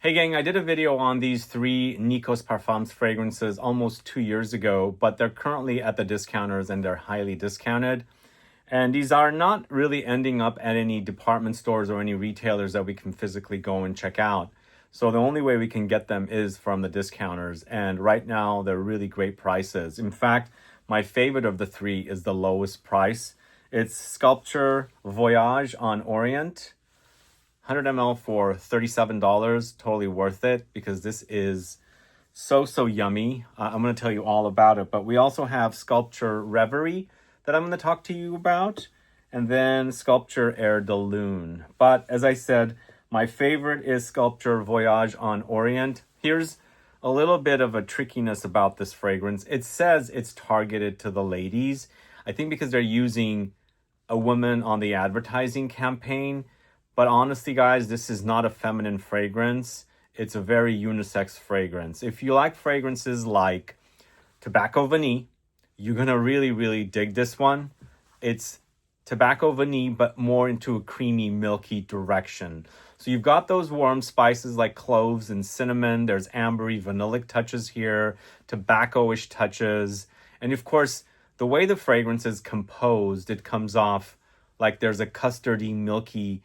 Hey gang, I did a video on these three Nikos Parfums fragrances almost 2 years ago, but they're currently at the discounters and they're highly discounted. And these are not really ending up at any department stores or any retailers that we can physically go and check out. So the only way we can get them is from the discounters. And right now, they're really great prices. In fact, my favorite of the three is the lowest price. It's Sculpture Voyage on Orient. 100 ml for $37, totally worth it because this is so yummy. I'm going to tell you all about it, but we also have Sculpture Reverie that I'm going to talk to you about, and then Sculpture Air de Lune. But as I said, my favorite is Sculpture Voyage on Orient. Here's a little bit of a trickiness about this fragrance. It says it's targeted to the ladies. I think because they're using a woman on the advertising campaign. But honestly, guys, this is not a feminine fragrance. It's a very unisex fragrance. If you like fragrances like Tobacco Vanille, you're going to really dig this one. It's Tobacco Vanille, but more into a creamy, milky direction. So you've got those warm spices like cloves and cinnamon. There's ambery, vanillic touches here, tobacco-ish touches. And of course, the way the fragrance is composed, it comes off like there's a custardy, milky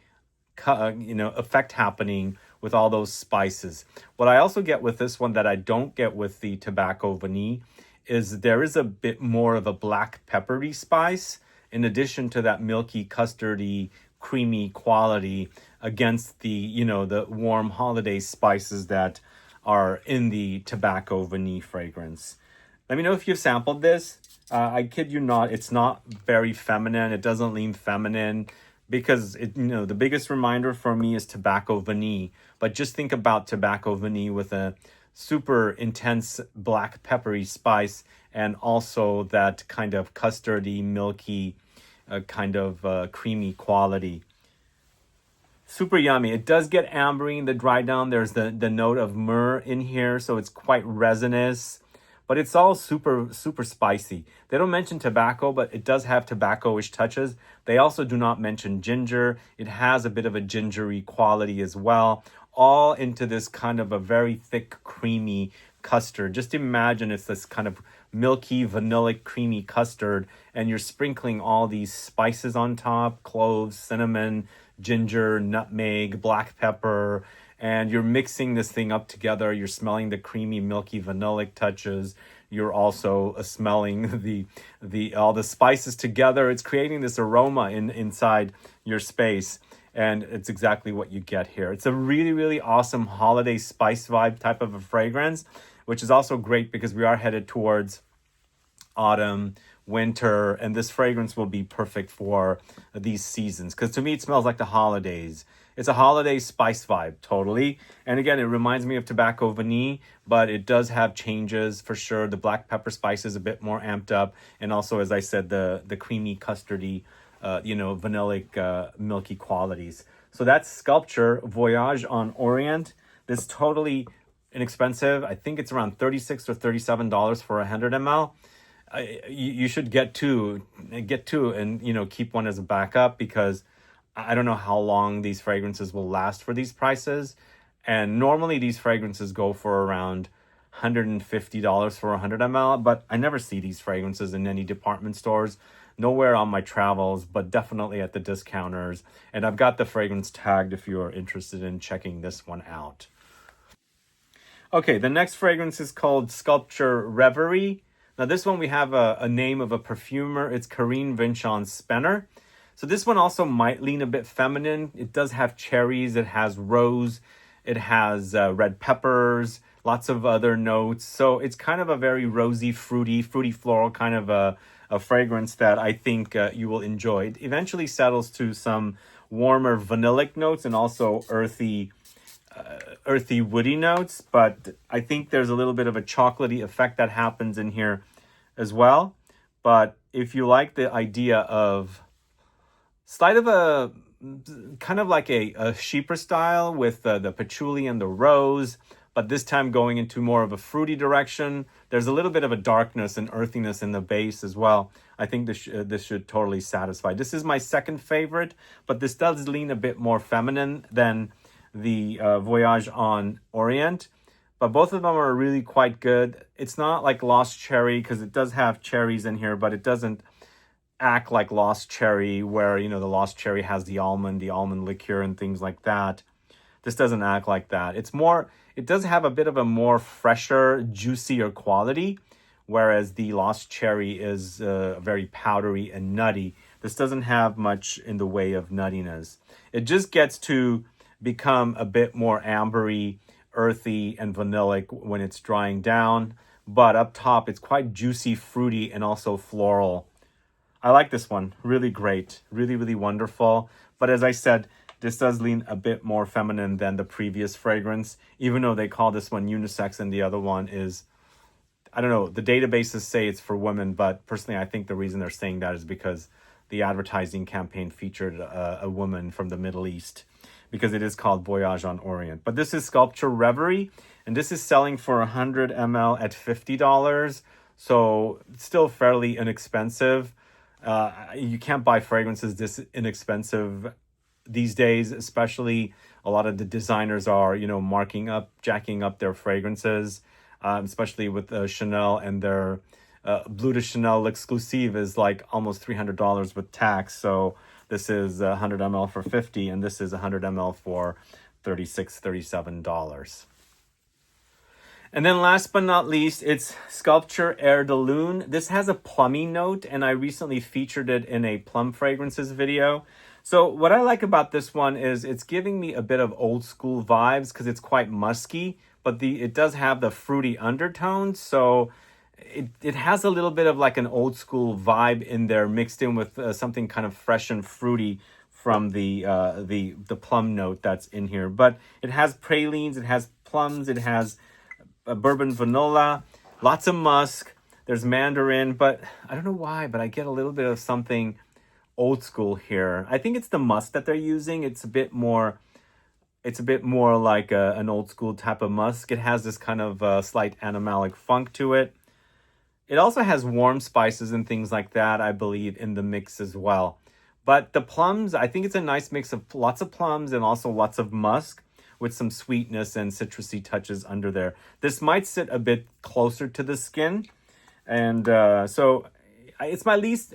effect happening with all those spices. What I also get with this one that I don't get with the Tobacco Vanille is there is a bit more of a black peppery spice in addition to that milky, custardy, creamy quality against the, the warm holiday spices that are in the Tobacco Vanille fragrance. Let me know if you've sampled this. I kid you not, it's not very feminine. It doesn't lean feminine. Because the biggest reminder for me is Tobacco Vanille. But just think about Tobacco Vanille with a super intense black peppery spice and also that kind of custardy, milky, creamy quality. Super yummy. It does get ambery in the dry down. There's the note of myrrh in here, so it's quite resinous. But it's all super spicy. They don't mention tobacco, but it does have tobacco-ish touches. They also do not mention ginger. It has a bit of a gingery quality as well, all into this kind of a very thick, creamy custard. Just imagine it's this kind of milky, vanillic, creamy custard, and you're sprinkling all these spices on top, cloves, cinnamon, ginger, nutmeg, black pepper, and you're mixing this thing up together. You're smelling the creamy, milky, vanillic touches. You're also smelling all the spices together. It's creating this aroma inside your space, and it's exactly what you get here. It's a really awesome holiday spice vibe type of a fragrance, which is also great because we are headed towards autumn, winter, and this fragrance will be perfect for these seasons because to me it smells like the holidays. It's a holiday spice vibe, totally. And again, it reminds me of Tobacco Vanille, but it does have changes for sure. The black pepper spice is a bit more amped up. And also, as I said, the creamy, custardy, vanillic, milky qualities. So that's Sculpture Voyage on Orient. This is totally inexpensive. I think it's around $36 or $37 for 100 ml. You should get two and, keep one as a backup because I don't know how long these fragrances will last for these prices. And normally these fragrances go for around $150 for 100 ml, but I never see these fragrances in any department stores, nowhere on my travels, but definitely at the discounters. And I've got the fragrance tagged if you're interested in checking this one out. Okay, the next fragrance is called Sculpture Reverie. Now this one we have a name of a perfumer. It's Karine Vinchon-Spehner. So this one also might lean a bit feminine. It does have cherries, it has rose, it has red peppers, lots of other notes. So it's kind of a very rosy, fruity floral kind of a fragrance that I think you will enjoy. It eventually settles to some warmer vanillic notes and also earthy woody notes. But I think there's a little bit of a chocolatey effect that happens in here as well. But if you like the idea of slight of a kind of like a cheaper style with the patchouli and the rose, but this time going into more of a fruity direction. There's a little bit of a darkness and earthiness in the base as well. I think this should totally satisfy. This is my second favorite, but this does lean a bit more feminine than the Voyage on Orient. But both of them are really quite good. It's not like Lost Cherry, because it does have cherries in here, but it doesn't act like Lost Cherry, where, you know, the Lost Cherry has the almond liqueur and things like that. This doesn't act like that. It's more, it does have a bit of a more fresher, juicier quality, whereas the Lost Cherry is very powdery and nutty. This doesn't have much in the way of nuttiness. It just gets to become a bit more ambery, earthy, and vanillic when it's drying down. But up top, it's quite juicy, fruity, and also floral. I like this one. Really great. Really, really wonderful. But as I said, this does lean a bit more feminine than the previous fragrance, even though they call this one unisex and the other one is, I don't know, the databases say it's for women, but personally I think the reason they're saying that is because the advertising campaign featured a woman from the Middle East, because it is called Voyage on Orient. But this is Sculpture Reverie, and this is selling for 100 ml at $50, so it's still fairly inexpensive. You can't buy fragrances this inexpensive these days, especially a lot of the designers are, you know, jacking up their fragrances, especially with Chanel, and their Bleu de Chanel exclusive is like almost $300 with tax. So this is 100 ml for $50, and this is 100 ml for $36, $37. And then last but not least, it's Sculpture Air de Lune. This has a plummy note, and I recently featured it in a plum fragrances video. So what I like about this one is it's giving me a bit of old school vibes because it's quite musky, but it does have the fruity undertones. So it has a little bit of like an old school vibe in there, mixed in with something kind of fresh and fruity from the plum note that's in here. But it has pralines, it has plums, it has bourbon vanilla, lots of musk. There's mandarin, but I don't know why, but I get a little bit of something old school here. I think it's the musk that they're using. It's a bit more like an old school type of musk. It has this kind of slight animalic funk to it. It also has warm spices and things like that, I believe, in the mix as well. But the plums, I think it's a nice mix of lots of plums and also lots of musk with some sweetness and citrusy touches under there. This might sit a bit closer to the skin. And so it's my least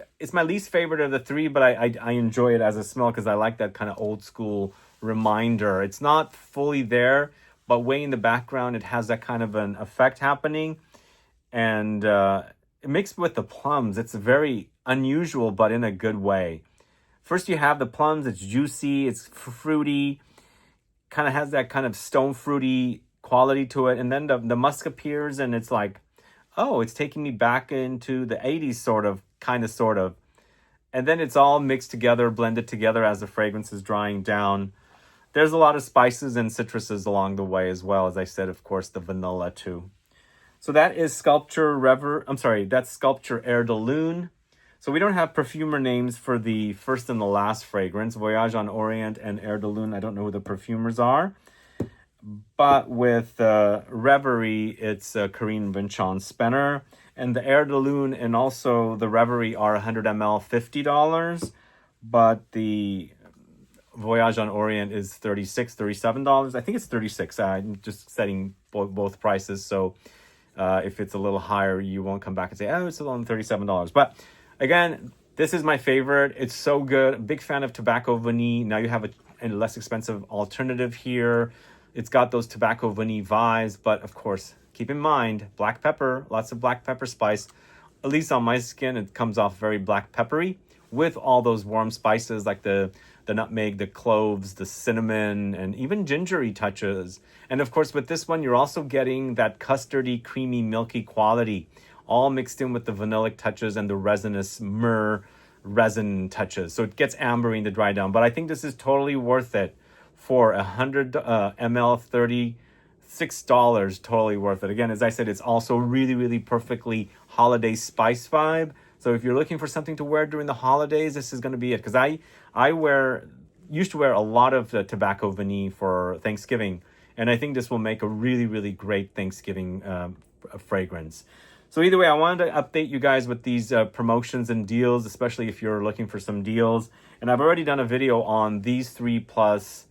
favorite of the three, but I enjoy it as a smell because I like that kind of old school reminder. It's not fully there, but way in the background, it has that kind of an effect happening. And mixed with the plums, it's very unusual, but in a good way. First, you have the plums. It's juicy, it's fruity, kind of has that kind of stone fruity quality to it. And then the musk appears, and it's like, oh, it's taking me back into the 80s, sort of. And then it's all mixed together, blended together as the fragrance is drying down. There's a lot of spices and citruses along the way as well. As I said, of course, the vanilla too. So that is Sculpture Air de Lune. So we don't have perfumer names for the first and the last fragrance, Voyage on Orient and Air de Lune. I don't know who the perfumers are. But with Reverie, it's Karine Vinchon-Spehner. And the Air de Lune and also the Reverie are 100 ml, $50. But the Voyage on Orient is $36, $37. I think it's $36. I'm just setting both prices. So if it's a little higher, you won't come back and say, oh, it's only $37. But again, this is my favorite. It's so good. Big fan of Tobacco Vanille. Now you have a less expensive alternative here. It's got those Tobacco Vanille vibes, but of course, keep in mind, black pepper, lots of black pepper spice. At least on my skin, it comes off very black peppery with all those warm spices like the nutmeg, the cloves, the cinnamon, and even gingery touches. And of course, with this one, you're also getting that custardy, creamy, milky quality, all mixed in with the vanillic touches and the resinous myrrh resin touches. So it gets ambery in the dry down. But I think this is totally worth it for 100 ml, $36, totally worth it. Again, as I said, it's also really, really perfectly holiday spice vibe. So if you're looking for something to wear during the holidays, this is going to be it. Because I used to wear a lot of Tobacco Vanille for Thanksgiving. And I think this will make a really, really great Thanksgiving fragrance. So either way, I wanted to update you guys with these promotions and deals, especially if you're looking for some deals. And I've already done a video on these 3 plus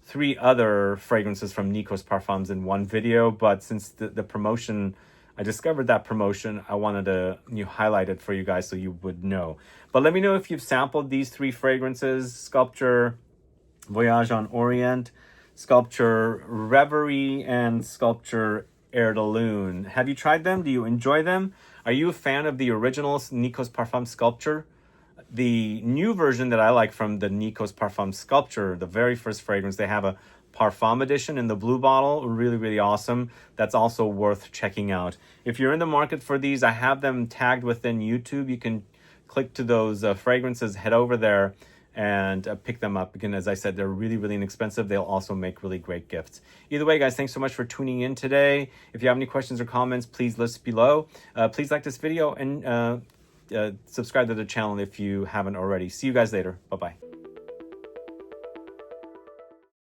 3 other fragrances from Nikos Parfums in one video, but since the promotion, I discovered that promotion, I wanted to highlight it for you guys so you would know. But let me know if you've sampled these 3 fragrances: Sculpture, Voyage on Orient, Sculpture Reverie, and Sculpture Air de Lune. Have you tried them? Do you enjoy them? Are you a fan of the original Nikos Parfums Sculpture? The new version that I like from the Nikos Parfums Sculpture, the very first fragrance, they have a Parfum edition in the blue bottle. Really, really awesome. That's also worth checking out. If you're in the market for these, I have them tagged within YouTube. You can click to those fragrances, head over there, and pick them up. Again, as I said, they're really, really inexpensive. They'll also make really great gifts. Either way, guys, thanks so much for tuning in today. If you have any questions or comments, please list below. Please like this video and subscribe to the channel if you haven't already. See you guys later. Bye-bye.